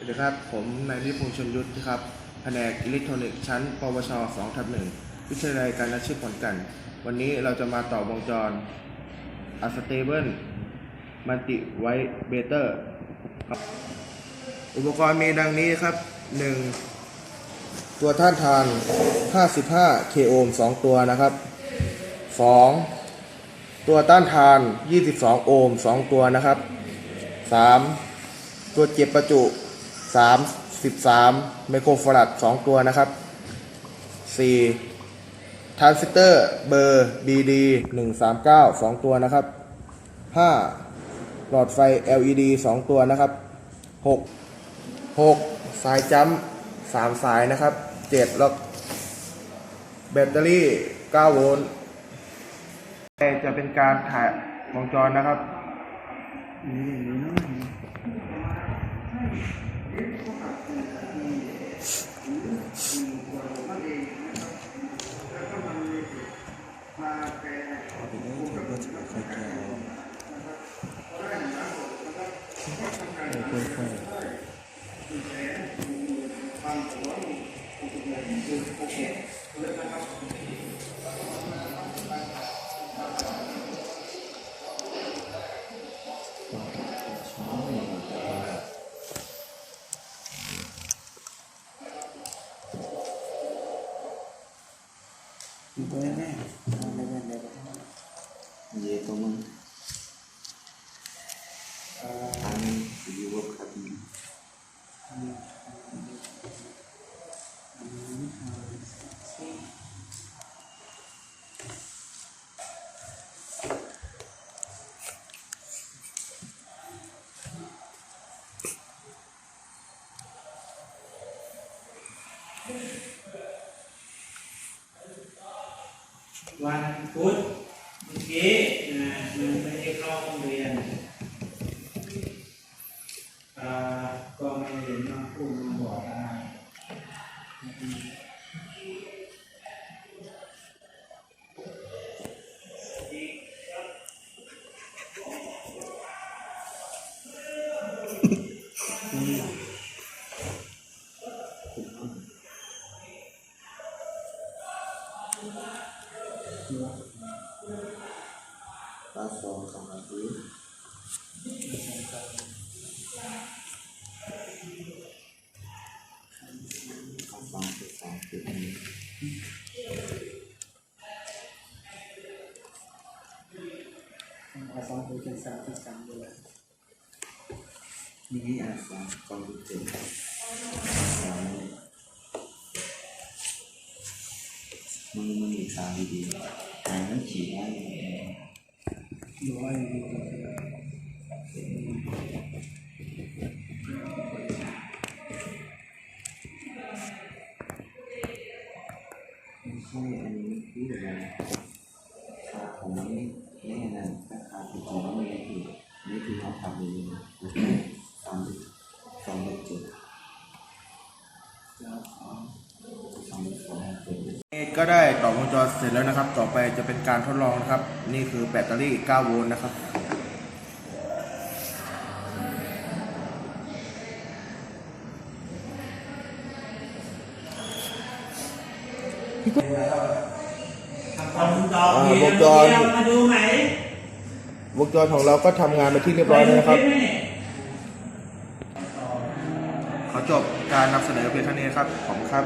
สวัสดีครับผมนายนิพนธ์ชลยุทธครับแผนกอิเล็กทรอนิกส์ชั้นปวช 2/1 วิทยาลัยการอาชีพขอนแก่นวันนี้เราจะมาต่อวงจร Unstable Multi Vibrator อุปกรณ์มีดังนี้ครับ 1. ตัวต้านทาน 55 k โอห์ม 2 ตัวนะครับ 2. ตัวต้านทาน 22 โอห์ม 2 ตัวนะครับ 3. ตัวเก็บประจุ13 ไมโครฟาราด 2 ตัวนะครับ 4. ทรานซิสเตอร์เบอร์ BD 139 2 ตัวนะครับ 5. หลอดไฟ LED 2 ตัวนะครับ 6. สายจัมป์3 สายนะครับ 7. แล้วแบตเตอรี่9 โวลต์จะเป็นการถ่ายวงจรนะครับตัวแน่เย่ตัวมึงอันนี้อยู่กับขับวันพุธเมื่อกี้มันไม่ได้เข้าห้องเรียนก็ไม่เห็นมาพูดมาบอกอะไรปลาสองสองนาทีนี่อ่ะสองกองจุดเจ็ดมันอีกสามดีๆมันขีดได้ใช่อันนี้คืออะไรของมันแน่นอนราคาถูกของมันนี่คือเราทำเองนะ2.7ก็ได้ต่อวงจรเสร็จแล้วนะครับ ต่อไปจะเป็นการทดลองนะครับ นี่คือแบตเตอรี่9 โวลต์นะครับวงจรมาดูไหมวงจรของเราก็ทำงานไปที่เรียบร้อยแล้วนะครับ ขอจบการนำเสนอเพียงเท่านี้ครับขอบคุณครับ